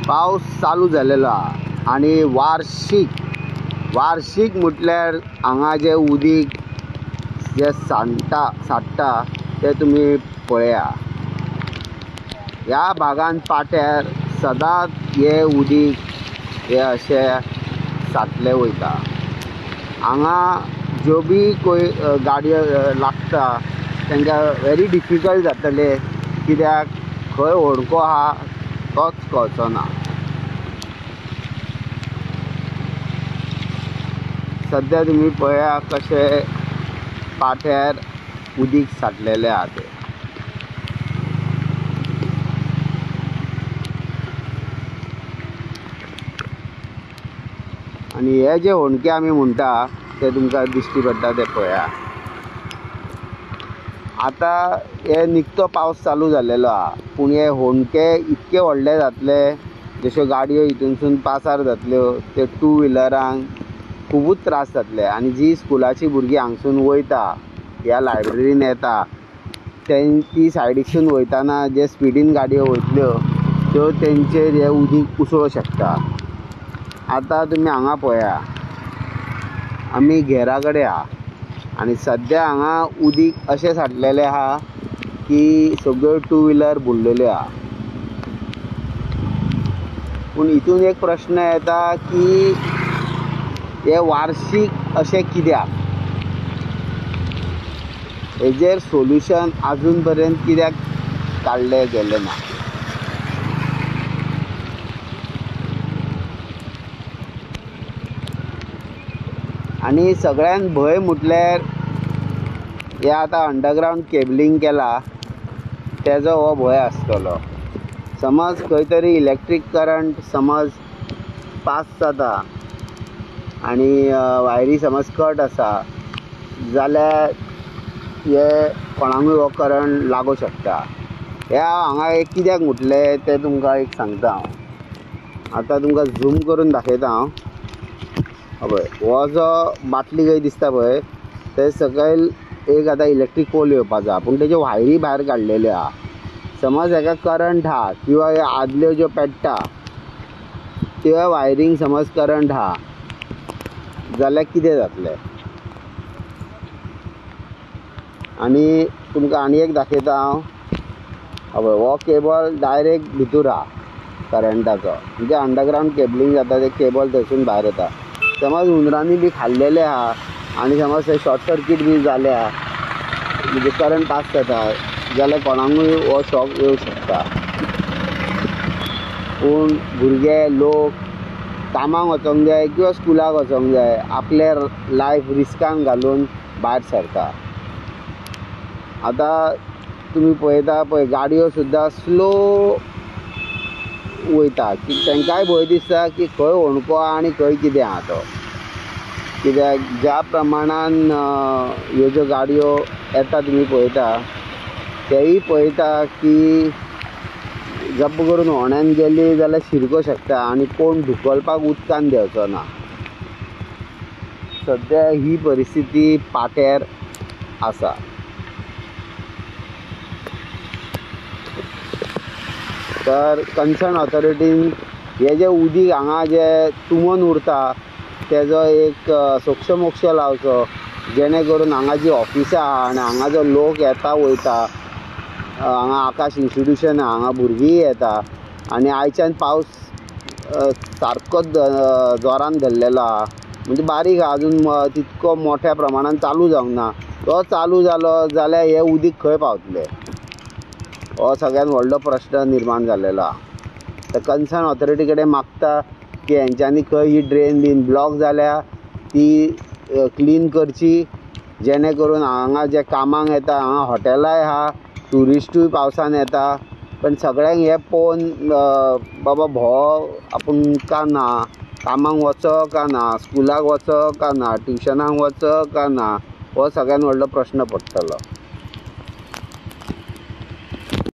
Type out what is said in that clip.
पाऊस चालू झालेलो आहा आणि वार्षिक म्हटल्यार हांगा जे उदीक जे साठटा ते तुम्ही पळया। ह्या भागान पाट्यार सदांच हे उदीक हे अशें साठले वयता। हांगा ज्यो बी गाडयो लागता तांकां व्हेरी डिफिकल्ट जातले, कित्याक खंय होडको आहा तोच कळचो ना। सद्या तुम्ही पळया कशें पाट्यार उदीक साठलेले आहा ते। आणि हे जे होणके आमी म्हणटा ते तुमकां दिश्टी पडटा ते पळया। आता हे निकतो पावस चालू जाल्लेलो आहा, पूण हे होणके इतके व्हडले जातले, जश्यो गाडयो हितूनसून पासार जातल्यो ते टू व्हिलरांक खूबच त्रास जातले। आणि जी स्कुलाची भुरगीं हांगसून वयता ह्या लायब्ररीन येता ती सायडीकसून वयताना जे स्पिडीन गाडयो वयतल्यो त्यो तेंचेर हे उदीक उसळो शकता। आता तुम्ही हांगा पळया, आमी घेरा कडेन आहा आणि सद्या हांगा उदीक अशें साठलेलें आहा की सगळ्यो टू व्हिलर बुडलेल्यो आहा। पूण हितून एक प्रश्न येता की हे वार्षिक अशें कित्याक, हेजेर सोल्युशन आजून पर्यंत कित्याक काडलें गेलें ना। आणि सगळ्यान भंय म्हटल्यार हे आता अंडरग्राउंड केबलिंग केला तेजो हो भंय आसतलो। समज खंय तरी इलेक्ट्रीक करंट समज पास जाता आणि वायरी समज कट आसा जाल्यार हे कोणाकूय हो करंट लागू शकता। हे हांगा एक कित्याक म्हटलें तें तुमकां एक सांगता हांव। आतां तुमकां झूम करून दाखयता हांव। पळय हो जो बाटली कही दिसता पळय ते सकयल एक आतां इलेक्ट्रीक पोल येवपाचो आहा, पूण तेज्यो वायरी भायर काडलेल्यो आहा। समज हेका करंट आहा किंवा ह्यो आदल्यो ज्यो पेट्टा त्यो वायरींक समज करंट आहा जाल्यार कितें जातलें। आणि तुमकां आनी एक दाखयता हांव। पळय हो केबल डायरेक्ट भितूर आहा करंटाचो, म्हणजे अंडरग्राउंड केबलिंग जाता ते केबल थंयसून भायर येता। समज हुंदरांनी बी खाल्लेले आहा आणि समज थंय शॉर्ट सर्कीट बी जाल्या म्हणजे करंट पास जाता जाल्यार कोणाकूय हो शॉक येवं शकता। पूण भुरगे लोक कामाक वचोंक जाय किंवा स्कुलाक वचोंक जाय, आपले लायफ रिस्कान घालून भायर सरता। आता तुम्ही पळयता पळय गाडयो सुद्दां स्लो वयता, की तांकांय भंय दिसता की खंय होणको आहा आनी खंय कितें आहा तो। कित्याक ज्या प्रमाणान ह्यो ज्यो गाडयो येता तुमी पळयता तेय पळयता की जप्प करून होण्यान गेली जाल्यार शिरको शकता आणि कोण धुकलपाक उदकान देंवचो ना। सद्या ही परिस्थिती पाट्यार आसा। तर कन्सर्न ऑथॉरिटीन हे जे उदीक हांगा जे तुंबून उरता तेजो एक सोक्षमोक्ष लावचो, जेणे करून हांगा जी ऑफिसां आहा आनी हांगा जो लोक येता वयता, हांगा आकाश इन्स्टिट्यूशन आहा हांगा भुरगीं येता आनी आयच्यान पावस सारकोच जोरान धरलेलो आहा, म्हणजे बारीक आहा अजून तितको मोठ्या प्रमाणान चालू जावंक ना। तो चालू जालो जाल्यार हे उदीक खंय पावतलें हो सगळ्यान व्हडलो प्रश्न निर्माण जाल्लेलो आहा। तर कन्सर्न ऑथॉरिटी कडेन मागता की हेंच्यांनी खंय ही ड्रेन बीन ब्लॉक जाल्या ती क्लीन करची, जेणे करून हांगा जे कामाक येता हांगा हॉटेलांय आहा, ट्युरिस्टूय पावसान येता, पण सगळ्यांक हें पळोवन बाबा भोव आपूण का ना, कामाक वचो का ना, स्कुलाक वचो का ना, ट्युशनाक वचो का ना, हो सगळ्यान व्हडलो प्रश्न पडटलो।